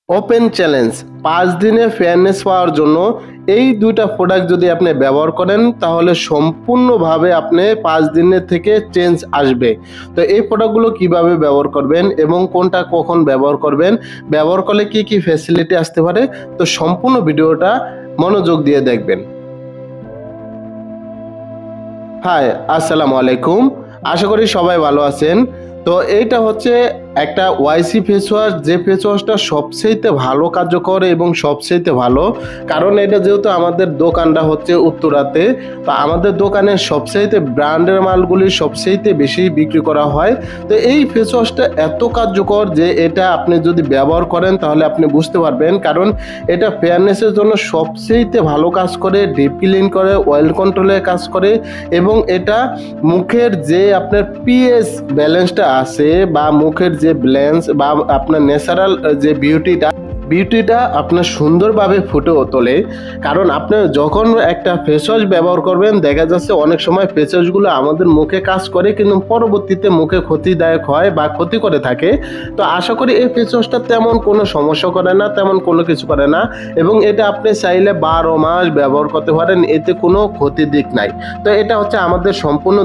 Open challenge 5 দিনে fairness পাওয়ার জন্য এই দুইটা প্রোডাক্ট যদি আপনি ব্যবহার করেন তাহলে সম্পূর্ণভাবে আপনি 5 দিনের থেকে চেঞ্জ আসবে। তো এই প্রোডাক্টগুলো কিভাবে ব্যবহার করবেন এবং কোনটা কখন ব্যবহার করবেন, ব্যবহার করলে কি কি ফ্যাসিলিটি আসতে পারে, তো সম্পূর্ণ ভিডিওটা মনোযোগ দিয়ে দেখবেন। হাই, আসসালামু আলাইকুম। আশা করি সবাই ভালো আছেন। তো এইটা হচ্ছে একটা ওয়াইসি ফেস ওয়াশ, যে ফেস ওয়াশটা সবচেয়ে ভালো কার্যকর এবং সবচেয়ে ভালো, কারণ এটা যেহেতু আমাদের দোকানটা হচ্ছে উত্তরাতে, তো আমাদের দোকানে সবচেয়ে ব্র্যান্ডের মালগুলি সবচেয়ে বেশি বিক্রি করা হয়। তো এই ফেস ওয়াশটা এত কার্যকর যে এটা আপনি যদি ব্যবহার করেন তাহলে আপনি বুঝতে পারবেন, কারণ এটা ফেয়ারনেসের জন্য সবচেয়ে ভালো কাজ করে, ডিপ ক্লিন করে, অয়েল কন্ট্রোলের কাজ করে, এবং এটা মুখের যে আপনার পিএইচ ব্যালেন্সটা আছে বা মুখের যে ব্যালেন্স বা আপনার ন্যাচারাল যে বিউটিটা আপনার সুন্দরভাবে ফুটে তোলে। কারণ আপনি যখন একটা ফেস ওয়াশ ব্যবহার করবেন, দেখা যাচ্ছে অনেক সময় ফেস ওয়াশগুলো আমাদের মুখে কাজ করে কিন্তু পরবর্তীতে মুখে ক্ষতিদায়ক হয় বা ক্ষতি করে থাকে। তো আশা করি এই ফেস ওয়াশটা তেমন কোনো সমস্যা করে না, তেমন কোনো কিছু করে না, এবং এটা আপনি চাইলে 12 মাস ব্যবহার করতে পারেন, এতে কোনো ক্ষতির দিক নাই। তো এটা হচ্ছে আমাদের সম্পূর্ণ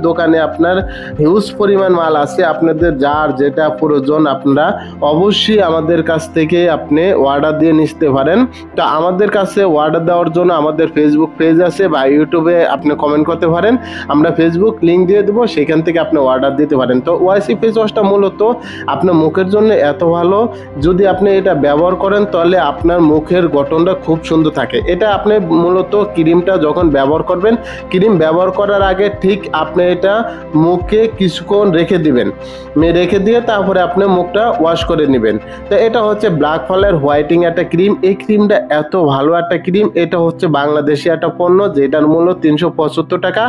দোকানে আপনার হিউজ পরিমাণ মাল আছে। আপনাদের যার যেটা প্রয়োজন আপনারা অবশ্যই আমাদের কাছ থেকে আপনি অর্ডার দিয়ে নিতে পারেন। তো আমাদের কাছে অর্ডার দেওয়ার জন্য আমাদের ফেসবুক পেজ আছে বা ইউটিউবে আপনি কমেন্ট করতে পারেন, আমরা ফেসবুক লিঙ্ক দিয়ে দেবো, সেখান থেকে আপনি অর্ডার দিতে পারেন। তো ওয়াইসি ফেস ওয়াশটা মূলত আপনার মুখের জন্য এত ভালো, যদি আপনি এটা ব্যবহার করেন তাহলে আপনার মুখের গঠনটা খুব সুন্দর থাকে। এটা আপনি মূলত ক্রিমটা যখন ব্যবহার করবেন, ক্রিম ব্যবহার করার আগে ঠিক আপনি এটা মুখে কিছুক্ষণ রেখে দিবেন, রেখে দিয়ে তারপরে আপনি মুখটা ওয়াশ করে নেবেন। তো এটা হচ্ছে ব্ল্যাক ফলের হোয়াইটিং একটা ক্রিম। এই ক্রিমটা এত ভালো একটা ক্রিম, এটা হচ্ছে বাংলাদেশি একটা পণ্য যেটার মূল্য 375 টাকা।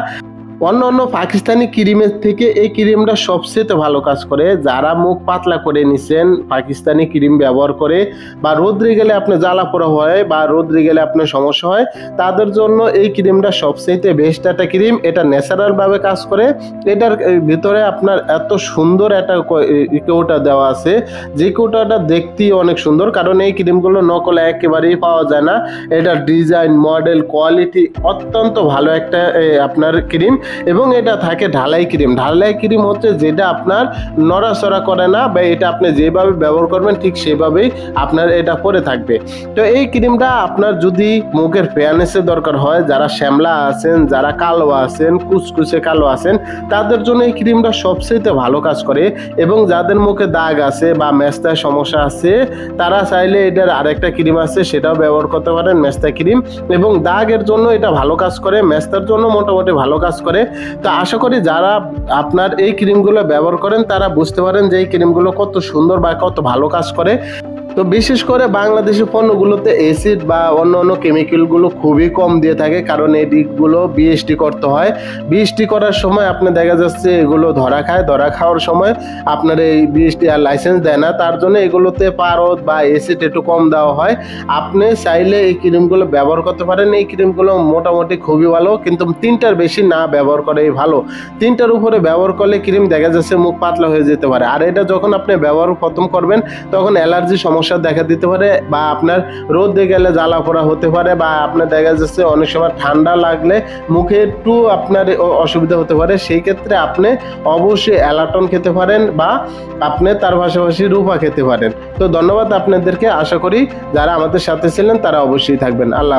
অন্য পাকিস্তানি ক্রিমের থেকে এই ক্রিমটা সবচেয়ে ভালো কাজ করে। যারা মুখ পাতলা করে নিছেন পাকিস্তানি ক্রিম ব্যবহার করে, বা রোদ্রে গেলে আপনার জ্বালা পোড়া হয় বা রোদ্রে গেলে আপনার সমস্যা হয়, তাদের জন্য এই ক্রিমটা সবচেয়ে বেস্ট একটা ক্রিম। এটা ন্যাচারালভাবে কাজ করে। এটার ভিতরে আপনার এত সুন্দর একটা কৌটা দেওয়া আছে, যে কৌটাটা দেখতেই অনেক সুন্দর, কারণ এই ক্রিমগুলো নকল একেবারেই পাওয়া যায় না। এটার ডিজাইন, মডেল, কোয়ালিটি অত্যন্ত ভালো একটা আপনার ক্রিম। এবং এটা থাকে ঢালাই ক্রিম হচ্ছে যেটা আপনার নড়াচড়া করে না, বা এটা আপনি যেভাবে ব্যবহার করবেন ঠিক সেভাবেই আপনার এটা পরে থাকবে। তো এই ক্রিমটা আপনার যদি মুখের ফেয়ারনেসের দরকার হয়, যারা শ্যামলা আছেন, যারা কালো আছেন, কুচকুচে কালো আছেন, তাদের জন্য এই ক্রিমটা সবচেয়ে ভালো কাজ করে। এবং যাদের মুখে দাগ আছে বা মেস্তায় সমস্যা আছে, তারা চাইলে এটার আরেকটা ক্রিম আছে সেটাও ব্যবহার করতে পারেন, মেস্তা ক্রিম। এবং দাগের জন্য এটা ভালো কাজ করে, মেস্তার জন্য মোটামুটি ভালো কাজ করে। তো আশা করি যারা আপনার এই ক্রিমগুলো ব্যবহার করেন তারা বুঝতে পারেন যে এই ক্রিমগুলো কত সুন্দর বা কত ভালো কাজ করে। তো বিশেষ করে বাংলাদেশি পণ্যগুলোতে অ্যাসিড বা অন্য কেমিক্যালগুলো খুবই কম দিয়ে থাকে, কারণ এই দিকগুলো বিএসটি করতে হয়। বিএসটি করার সময় আপনি দেখা যাচ্ছে এগুলো ধরা খাওয়ার সময় আপনার এই বিএসটি আর লাইসেন্স দেয় না, তার জন্য এগুলোতে পারদ বা অ্যাসিড একটু কম দেওয়া হয়। আপনি চাইলে এই ক্রিমগুলো ব্যবহার করতে পারেন। এই ক্রিমগুলো মোটামুটি খুবই ভালো, কিন্তু 3টার বেশি না ব্যবহার করেই ভালো। 3টার উপরে ব্যবহার করলে ক্রিম দেখা যাচ্ছে মুখ পাতলা হয়ে যেতে পারে। আর এটা যখন আপনি ব্যবহার প্রথম করবেন তখন অ্যালার্জি সমস্যা দেখা দিতে পারে, বা আপনার রোদে গেলে জ্বালা পোড়া হতে পারে, বা আপনার দেখা যাচ্ছে অনেক সময় ঠান্ডা লাগলে মুখে একটু আপনার অসুবিধা হতে পারে। সেই ক্ষেত্রে আপনি অবশ্যই অ্যালাটন খেতে পারেন, বা আপনি তার পাশাপাশি রূপা খেতে পারেন। তো ধন্যবাদ আপনাদেরকে। আশা করি যারা আমাদের সাথে ছিলেন তারা অবশ্যই থাকবেন। আল্লাহ।